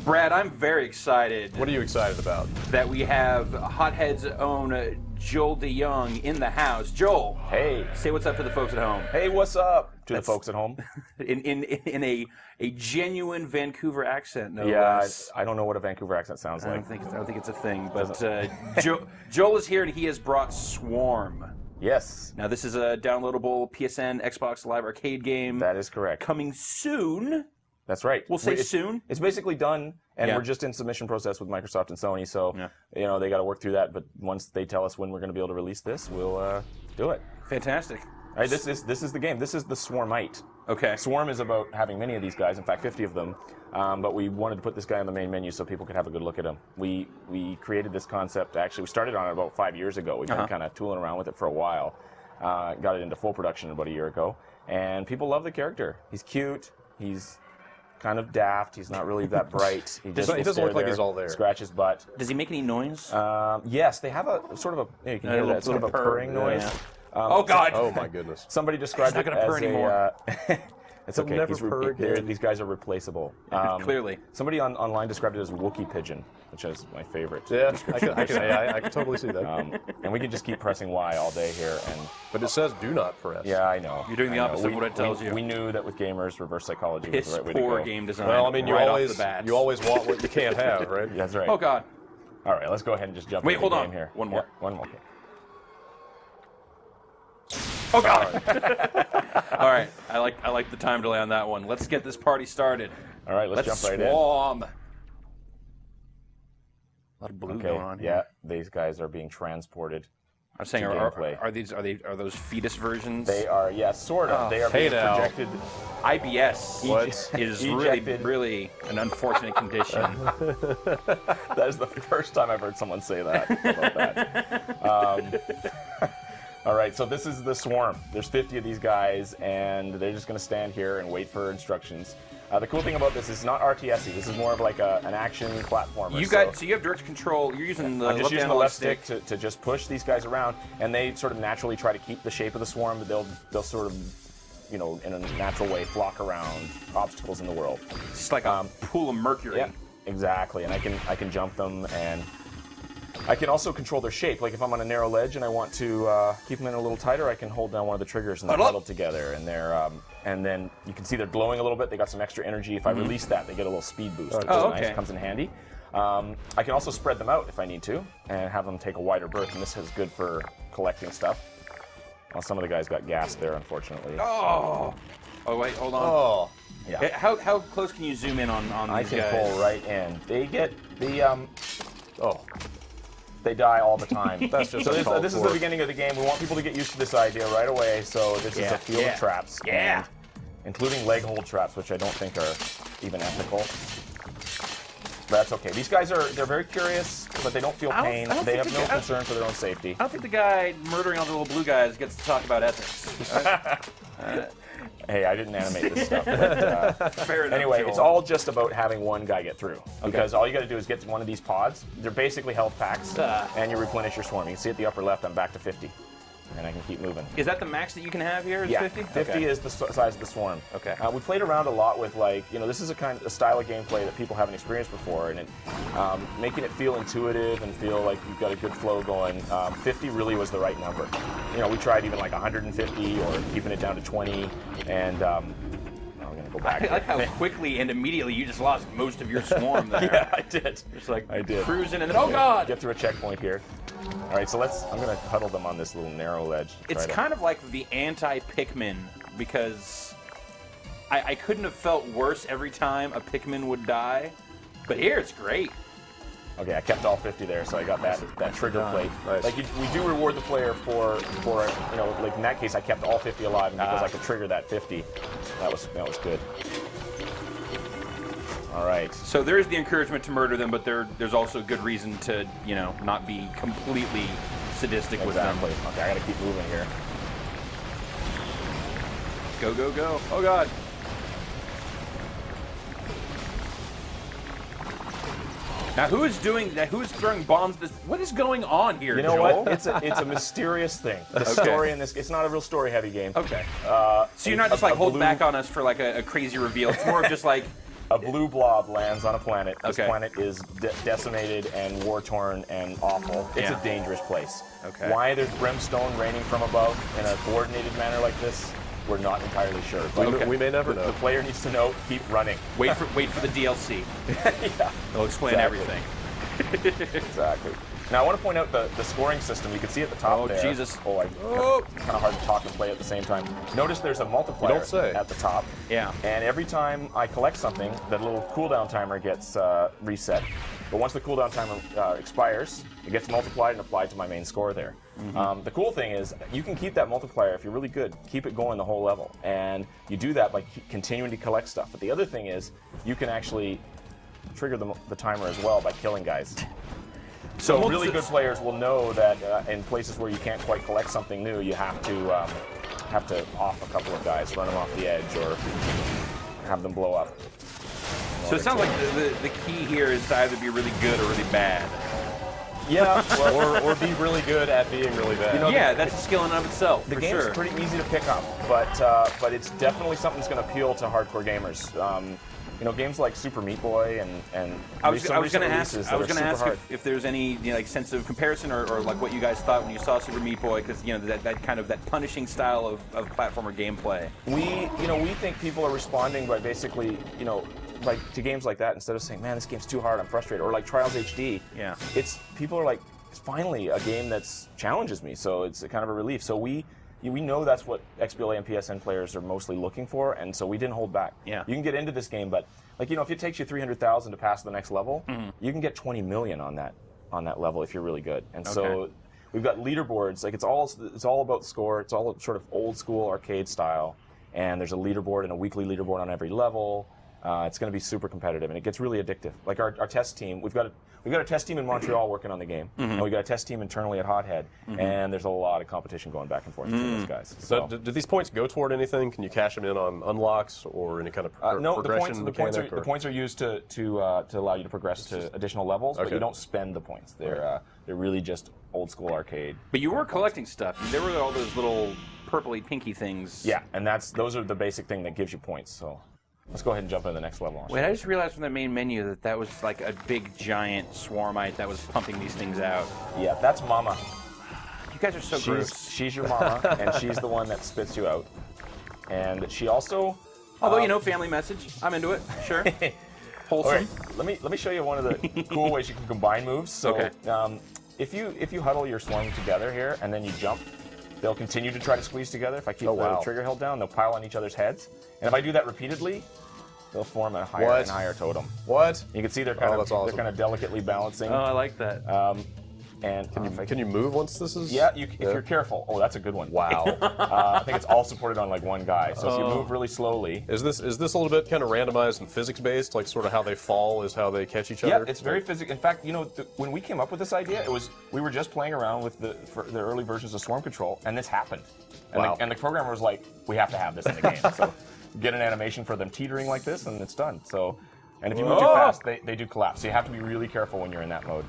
Brad, I'm very excited. What are you excited about? That we have Hothead's own Joel DeYoung in the house. Joel, hey, say what's up to the folks at home. Hey, what's up to the folks at home? In a genuine Vancouver accent, no yeah, less. I don't know what a Vancouver accent sounds I like. don't think it's a thing. But Joel is here, and he has brought Swarm. Yes. Now this is a downloadable PSN Xbox Live Arcade game. That is correct. Coming soon. That's right. We'll say soon. It's basically done, and we're just in submission process with Microsoft and Sony. So you know they got to work through that. But once they tell us when we're going to be able to release this, we'll do it. Fantastic. All right, this is the game. This is the Swarmite. Okay. Swarm is about having many of these guys. In fact, 50 of them. But we wanted to put this guy on the main menu so people could have a good look at him. We created this concept. Actually, we started on it about 5 years ago. We've been kind of tooling around with it for a while. Got it into full production about a year ago, and people love the character. He's cute. He's kind of daft. He's not really that bright. He doesn't look like he's all there. Scratch his butt. Does he make any noise? Yes, they have a sort of a. You can hear that sort of a purring noise. Yeah. Oh God! Oh my goodness! Somebody described it as anymore. It's okay. Never purr again. These guys are replaceable. Clearly. Somebody online described it as Wookiee pigeon, which is my favorite. Yeah, I can totally see that. And we can just keep pressing Y all day here. But it says do not press. Yeah, I know. You're doing the opposite of what it tells you. We knew that with gamers, reverse psychology was the right way to poor go. game design. Well, I mean, you right always off the bat. want what you can't have, right? That's right. Oh God! All right, let's go ahead and just jump Wait, into the hold game on. here. One more. Yeah, one more. Okay. Oh God! All right, I like the time delay on that one. Let's get this party started. All right, let's jump right in. Swarm. A lot of blue Okay, going on here. yeah, these guys are being transported. I'm saying, to gameplay. are those fetus versions? They are, yes, sort of. They are being projected. IBS is really an unfortunate condition. That is the first time I've heard someone say that. About that. All right, so this is the Swarm. There's 50 of these guys, and they're just going to stand here and wait for instructions. The cool thing about this is not RTS-y. This is more of like an action platformer. So you have direct control. You're using the I'm just left using the analog left stick to just push these guys around, and they sort of naturally try to keep the shape of the swarm, but they'll sort of, you know, in a natural way, flock around obstacles in the world. It's just like a pool of mercury. Yeah, exactly. And I can jump them, and I can also control their shape. Like if I'm on a narrow ledge and I want to keep them in a little tighter, I can hold down one of the triggers and they're huddled together. And they're and then you can see they're glowing a little bit. They got some extra energy. If I release that, they get a little speed boost, which is nice. It comes in handy. I can also spread them out if I need to and have them take a wider berth. And this is good for collecting stuff. Well, some of the guys got gassed there, unfortunately. Oh wait, hold on. Oh. Yeah. How close can you zoom in on these guys? I can pull right in. They get the They die all the time. That's just so this is the beginning of the game. We want people to get used to this idea right away. So this is a field of traps, including leg hold traps, which I don't think are even ethical. But that's okay. These guys they're very curious, but they don't feel pain. They have no concern for their own safety. I don't think the guy murdering all the little blue guys gets to talk about ethics. Hey, I didn't animate this stuff. But, Fair enough. Anyway, Joel. it's all just about having one guy get through. Because all you got to do is get to one of these pods. They're basically health packs, and you replenish your swarm. You can see at the upper left, I'm back to 50. And I can keep moving. Is that the max that you can have here? Is 50? 50 is the size of the swarm. Okay. We played around a lot with, like, you know, this is a style of gameplay that people haven't experienced before, and making it feel intuitive and feel like you've got a good flow going. 50 really was the right number. You know, we tried even like 150 or keeping it down to 20, and I'm going to go back. I like how quickly and immediately you just lost most of your swarm there. Yeah, I did. Just like I did. Cruising and then, oh God! Get through a checkpoint here. All right, so I'm going to huddle them on this little narrow ledge. It's kind of like the anti-Pikmin, because I couldn't have felt worse every time a Pikmin would die, but here it's great. Okay, I kept all 50 there, so I got that trigger plate. Nice. Like we do reward the player for you know, like in that case I kept all 50 alive, and because I could trigger that 50, that was good. All right. So there is the encouragement to murder them, but there's also good reason to, you know, not be completely sadistic with them. Okay, I gotta keep moving here. Go, go, go. Oh God. Now who is doing that? Who is throwing bombs? What is going on here, You know Joel? what? It's a mysterious thing. The story in this, it's not a real story-heavy game. Okay. So you're not just like holding back on us for like a crazy reveal. It's more of just like, A blue blob lands on a planet. This Okay. planet is decimated and war-torn and awful. It's Yeah. a dangerous place. Okay. Why there's brimstone raining from above in a coordinated manner like this, we're not entirely sure. But We may never know. the player needs to know, keep running. Wait for the DLC. Yeah, They'll explain Exactly. everything. exactly. Now I want to point out the scoring system. You can see at the top Oh, there. Jesus. Oh, kind of hard to talk and play at the same time. Notice there's a multiplier You don't say. at the top. Yeah. And every time I collect something, that little cooldown timer gets reset. But once the cooldown timer expires, it gets multiplied and applied to my main score there. The cool thing is, you can keep that multiplier if you're really good. Keep it going the whole level. And you do that by continuing to collect stuff. But the other thing is, you can actually trigger the timer as well by killing guys. So really good players will know that in places where you can't quite collect something new, you have to off a couple of guys, run them off the edge, or have them blow up. So it sounds like the key here is to either be really good or really bad. Yeah, well, or be really good at being really bad. You know, Yeah, that's a skill in and of itself, the for game's sure. pretty easy to pick up, but it's definitely something that's going to appeal to hardcore gamers. You know, games like Super Meat Boy and I was going to ask. releases I was that going to are ask super hard. if there's any like sense of comparison or like what you guys thought when you saw Super Meat Boy, because that kind of that punishing style of platformer gameplay. We think people are responding by basically like to games like that instead of saying, man, this game's too hard, I'm frustrated, or like Trials HD. Yeah. It's people are like, it's finally a game that challenges me, so it's kind of a relief. So we know that's what XBLA and PSN players are mostly looking for, and so we didn't hold back. Yeah. You can get into this game, but like if it takes you 300,000 to pass the next level, you can get 20 million on that level if you're really good. And so we've got leaderboards. Like it's all about the score. It's all sort of old school arcade style, and there's a leaderboard and a weekly leaderboard on every level. It's going to be super competitive, and it gets really addictive. Like our test team, we've got a test team in Montreal working on the game, and we've got a test team internally at Hothead, and there's a lot of competition going back and forth between those guys. So, do these points go toward anything? Can you cash them in on unlocks or any kind of no, progression the mechanic? points are used to allow you to progress to additional levels, but Okay. you don't spend the points. They're really just old school arcade. But you were collecting stuff. There were all those little purpley pinky things. Yeah, and those are the basic thing that gives you points. So let's go ahead and jump into the next level. Wait, I just realized from the main menu that was like a big giant swarmite that was pumping these things out. Yeah, that's Mama. You guys are so gross. She's your mama, and she's the one that spits you out. And she also, Although family message, I'm into it. Sure. all Wholesome. right, let me show you one of the cool ways you can combine moves. So, Okay. if you huddle your swarm together here and then you jump, they'll continue to try to squeeze together. If I keep the trigger held down, they'll pile on each other's heads. And if I do that repeatedly, they'll form a higher and higher totem. What? You can see they're kind that's awesome. they're kind of delicately balancing. Oh, I like that. And Can you move once this is? yeah, if you're careful. Oh, that's a good one. Wow. I think it's all supported on like one guy. So if you move really slowly. Is this a little bit kind of randomized and physics based? Like sort of how they fall is how they catch each Yeah, other? it's very physical. In fact, when we came up with this idea, we were just playing around with the early versions of Swarm Control, and this happened. And, Wow. the programmer was like, we have to have this in the game. So get an animation for them teetering like this, and it's done. So, and if you move too fast, they do collapse. So you have to be really careful when you're in that mode.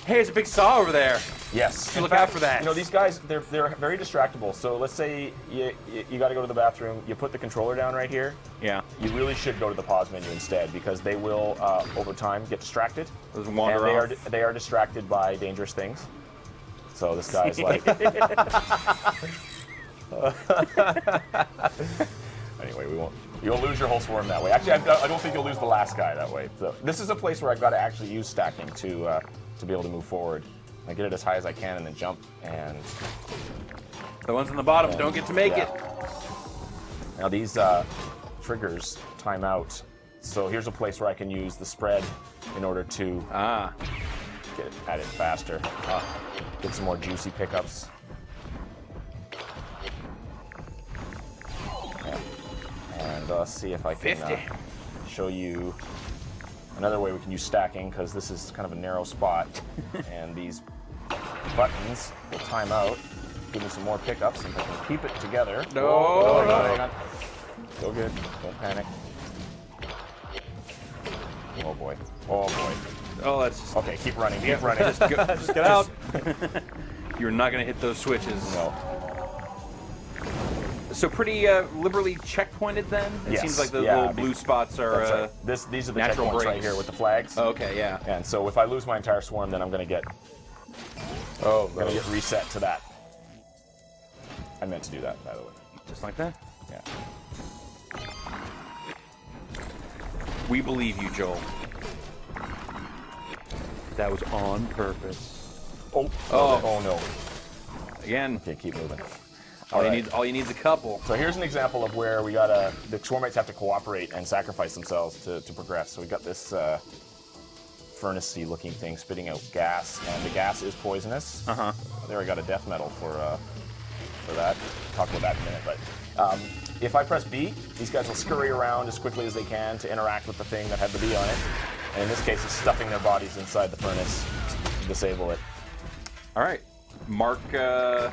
Hey, there's a big saw over there. Yes. Look out for that. These guys, they're very distractible. So let's say you got to go to the bathroom. You put the controller down right here. Yeah. You really should go to the pause menu instead, because they will, over time, get distracted. Those wander and off. they are distracted by dangerous things. So this guy's like... Anyway, you'll lose your whole swarm that way. Actually, I don't think you'll lose the last guy that way. So this is a place where I've got to actually use stacking to be able to move forward. I get it as high as I can and then jump, and... The ones on the bottom don't get to make it. Now these triggers time out. So here's a place where I can use the spread in order to get at it faster. Get some more juicy pickups. Yeah. And let's see if I can 50. show you another way we can use stacking, because this is kind of a narrow spot. And these buttons will time out, give me some more pickups, and if I can keep it together. No. Hang on. So good. Don't panic. Oh boy. Oh boy. Oh, that's just... Okay, keep running. Keep running. Just get out. You're not going to hit those switches. No. So pretty liberally checkpointed then? It seems like the yeah, little blue spots are right. These are the natural checkpoints right breaks. here with the flags. Oh, okay, yeah. And so if I lose my entire swarm, then I'm going to get reset to that. I meant to do that, by the way. Just like that? Yeah. We believe you, Joel. That was on purpose. Oh no. Again, Okay, keep moving. all you need is a couple. So here's an example of where the swarmites have to cooperate and sacrifice themselves to progress. So we got this furnace-y looking thing spitting out gas, and the gas is poisonous. There I got a death medal for that. Talk about that in a minute. But if I press B, these guys will scurry around as quickly as they can to interact with the thing that had the B on it. And in this case, it's stuffing their bodies inside the furnace to disable it. All right. Mark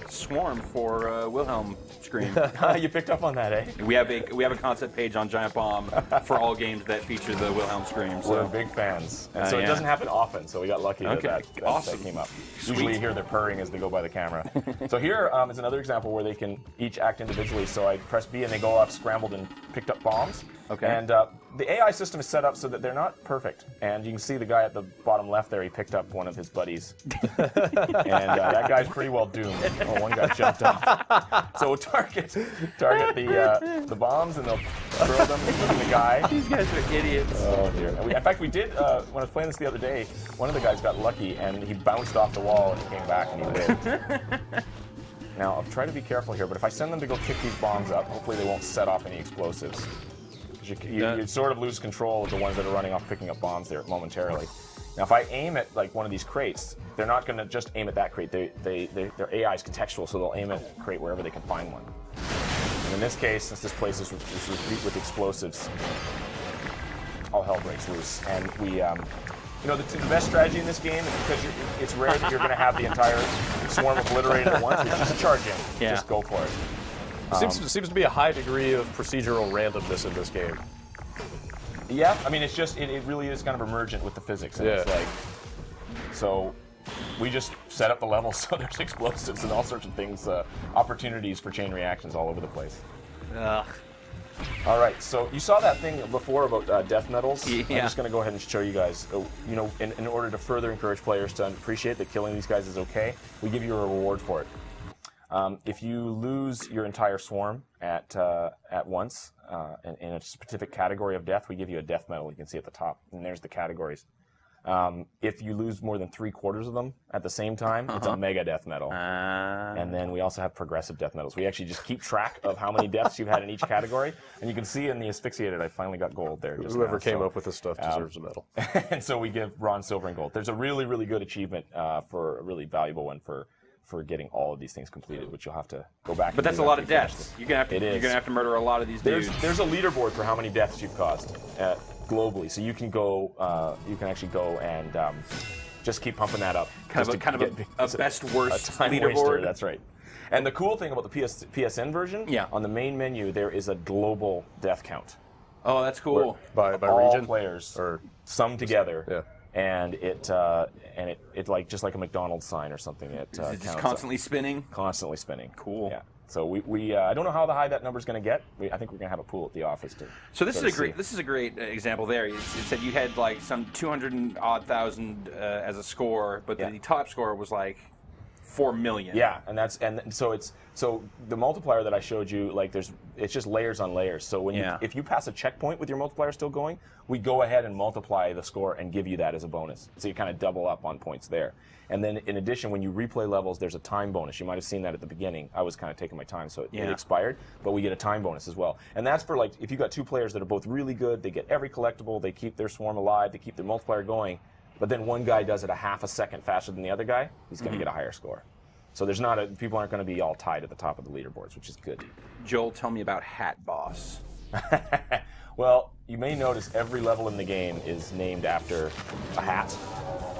Swarm for Wilhelm scream. You picked up on that, eh? We have a concept page on Giant Bomb for all games that feature the Wilhelm scream. So. We're big fans, and so yeah. it doesn't happen often. So we got lucky that awesome. that came up. Sweet. Usually you hear their purring as they go by the camera. So here is another example where they can each act individually. So I press B and they go off, scrambled, and picked up bombs. Okay. And the AI system is set up so that they're not perfect. And you can see the guy at the bottom left there. He picked up one of his buddies, and that guy's pretty well doomed. Oh, one guy jumped off. So we'll target the bombs, and they'll throw them in the guy. These guys are idiots. Oh dear. In fact, we did when I was playing this the other day. One of the guys got lucky, and he bounced off the wall and came back, and he lived. Now I'll try to be careful here, but if I send them to go pick these bombs up, hopefully they won't set off any explosives. You sort of lose control of the ones that are running off picking up bombs there momentarily. Now, if I aim at like one of these crates, they're not going to just aim at that crate. Their AI is contextual, so they'll aim at a crate wherever they can find one. And in this case, since this place is replete with explosives, all hell breaks loose. And we, the best strategy in this game is because it's rare that you're going to have the entire swarm obliterated at once. It's just charge in. Yeah. Just go for it. Seems to be a high degree of procedural randomness in this game. Yeah, I mean, it's just, it really is kind of emergent with the physics. And it's like, so we just set up the level so there's explosives and all sorts of things, opportunities for chain reactions all over the place. Ugh. All right, so you saw that thing before about death medals. Yeah. I'm just going to go ahead and show you guys. In order to further encourage players to appreciate that killing these guys is okay, we give you a reward for it. If you lose your entire swarm at once in a specific category of death, we give you a death medal. You can see at the top, and there's the categories. If you lose more than 3/4 of them at the same time, it's a mega death medal. And then we also have progressive death medals. We actually just keep track of how many deaths you've had in each category, and you can see in the asphyxiated, I finally got gold there. Whoever came up with this stuff deserves a medal. And so we give bronze, silver, and gold. There's a really, really good achievement for a really valuable one for getting all of these things completed, which you'll have to go back. But that's a lot of deaths. You're gonna have to murder a lot of these dudes. There's a leaderboard for how many deaths you've caused globally, so you can go. You can actually go and just keep pumping that up. Kind of a best worst leaderboard. Waster, that's right. And the cool thing about the PSN version, on the main menu there is a global death count. Oh, that's cool. By all region players or summed together. Yeah. And it like just like a McDonald's sign or something. It's just constantly spinning. Constantly spinning. Cool. Yeah. So we I don't know how high that number's going to get. I think we're going to have a pool at the office too. So this is a great example there. You said you had like some 200 and odd thousand as a score, but the top score was like 4 million. Yeah, and so the multiplier that I showed you, like it's just layers on layers. So when if you pass a checkpoint with your multiplier still going, we go ahead and multiply the score and give you that as a bonus. So you kind of double up on points there. And then in addition, when you replay levels, there's a time bonus. You might have seen that at the beginning. I was kind of taking my time, so it expired, but we get a time bonus as well. And that's for like if you got two players that are both really good, they get every collectible, they keep their swarm alive, they keep their multiplier going, but then one guy does it a half a second faster than the other guy, he's going to get a higher score. So there's people aren't going to be all tied at the top of the leaderboards, which is good. Joel, tell me about Hat Boss. Well, you may notice every level in the game is named after a hat.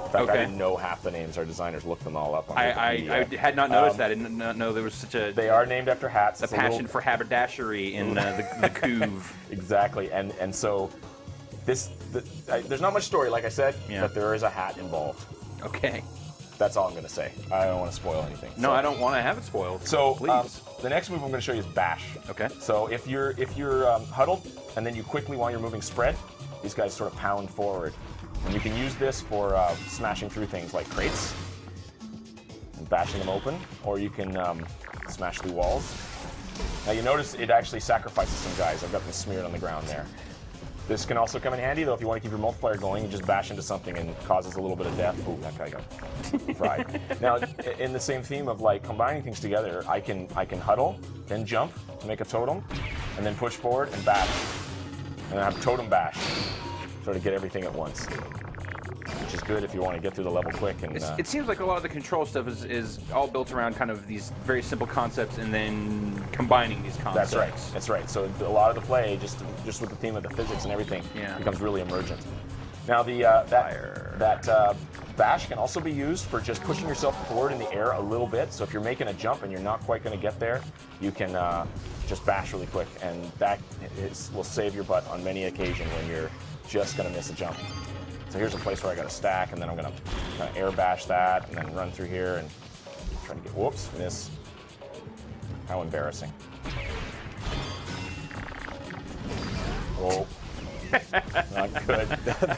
In fact, I didn't know half the names. Our designers looked them all up on I had not noticed that. I did not know there was such a... They are named after hats. A passion for haberdashery in the couve. Exactly, and so there's not much story, like I said, but there is a hat involved. Okay. That's all I'm going to say. I don't want to spoil anything. No, I don't want to have it spoiled. So, please. the next move I'm going to show you is bash. Okay. So if you're huddled and then you quickly, while you're moving, spread, these guys sort of pound forward. And you can use this for smashing through things like crates and bashing them open, or you can smash through walls. Now you notice it actually sacrifices some guys. I've got them smeared on the ground there. This can also come in handy, though, if you want to keep your multiplier going. You just bash into something and causes a little bit of death. Ooh, that guy got fried. Now, in the same theme of like combining things together, I can huddle, then jump to make a totem, and then push forward and bash, and then have totem bash, sort of get everything at once. Which is good if you want to get through the level quick. And it seems like a lot of the control stuff is all built around kind of these very simple concepts and then combining these concepts. That's right. That's right. So a lot of the play, just with the theme of the physics and everything, becomes really emergent. Now that bash can also be used for just pushing yourself forward in the air a little bit. So if you're making a jump and you're not quite going to get there, you can just bash really quick, and that will save your butt on many occasions when you're just going to miss a jump. So here's a place where I got to stack, and then I'm going to kind of air bash that, and then run through here and try to get, whoops, miss. How embarrassing. Oh, not good.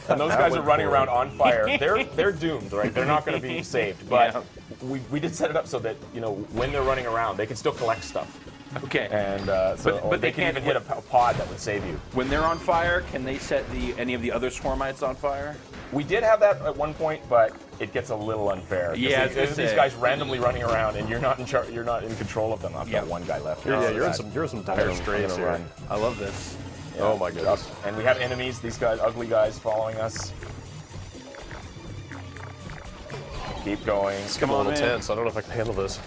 And those guys are running around on fire. They're doomed, right? They're not going to be saved. But we did set it up so that, you know, when they're running around, they can still collect stuff. Okay. And but they can even hit a pod that would save you. When they're on fire, can they set any of the other swarmites on fire? We did have that at one point, but it gets a little unfair. Yeah, these guys randomly running around, and you're not in charge. You're not in control of them. I've got one guy left. You're in some dire straits here. I love this. Yeah. Oh my goodness. And we have enemies. These guys, ugly guys, following us. Keep going. It's a little tense. I don't know if I can handle this.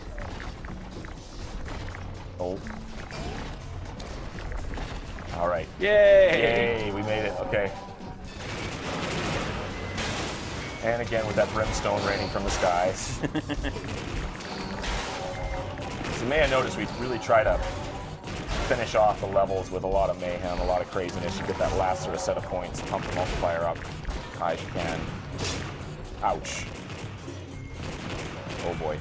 Oh. All right. Yay! Yay, we made it. Okay. And again with that brimstone raining from the skies. So you may have noticed we really try to finish off the levels with a lot of mayhem, a lot of craziness. You get that last sort of set of points, pump the multiplier up as high as you can. Ouch. Oh boy.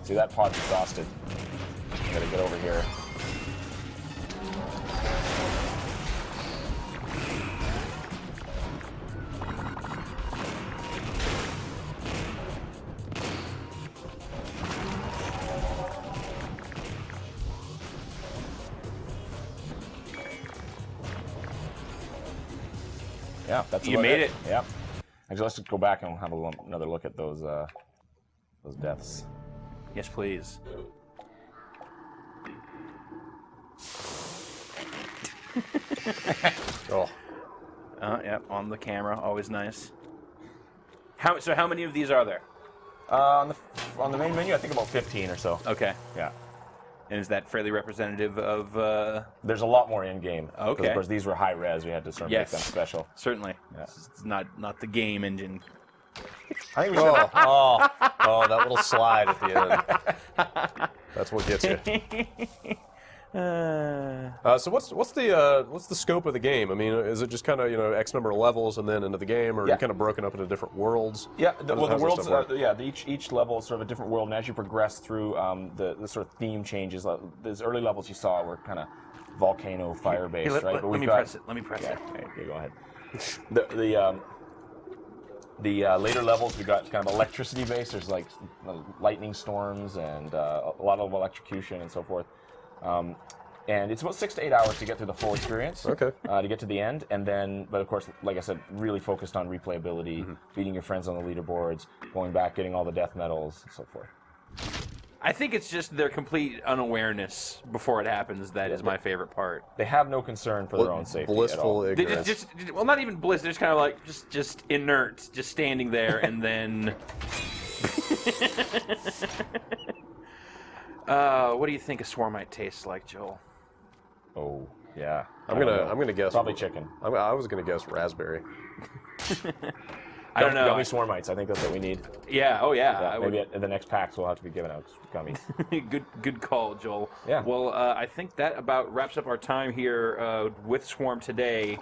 See, that pod's exhausted. I gotta get over here. Yeah, that's you made it. Yeah. Actually, let's just go back and have another look at those deaths. Yes, please. Oh. Yeah, on the camera, always nice. So how many of these are there? On the main menu, I think about 15 or so. Okay. Yeah. And is that fairly representative of? There's a lot more in game. Okay. Of course, these were high res. We had to sort of make them special. Certainly. Yeah. It's not the game engine. I think we should. Oh, that little slide at the end. That's what gets you. So what's the scope of the game? I mean, is it just kind of, you know, X number of levels and then into the game, or are you kind of broken up into different worlds? Yeah, the worlds. Each level is sort of a different world, and as you progress through, the sort of theme changes. Those early levels you saw were kind of volcano fire based, right? Let me press it. Let me press it. Okay, go ahead. The later levels we got kind of electricity based. There's like lightning storms and a lot of electrocution and so forth. And it's about 6 to 8 hours to get through the full experience. Okay. To get to the end, and then, but of course, like I said, really focused on replayability, beating your friends on the leaderboards, going back, getting all the death medals, and so forth. I think it's just their complete unawareness before it happens that is my favorite part. They have no concern for their own safety blissful at all. ignorance. Well, not even bliss. They're just kind of like just inert, just standing there, and then. What do you think a swarmite tastes like, Joel? Oh, yeah. I'm gonna guess probably chicken. I was gonna guess raspberry. I don't know. Gummy swarmites. I think that's what we need. Yeah. Oh, yeah. Maybe at the next packs we'll have to be giving out gummies. Good call, Joel. Yeah. Well, I think that about wraps up our time here with Swarm today.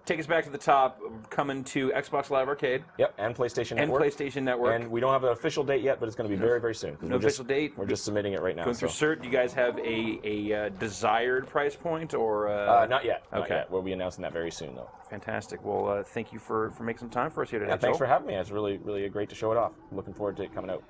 Take us back to the top, coming to Xbox Live Arcade. Yep, and PlayStation and Network. PlayStation Network. And we don't have an official date yet, but it's going to be very, very soon. No official date. We're just submitting it right now. Going through cert. Do you guys have a desired price point, or not yet? Okay, not yet. We'll be announcing that very soon, though. Fantastic. Well, thank you for making some time for us here today. Yeah, thanks for having me. It's really, really great to show it off. I'm looking forward to it coming out.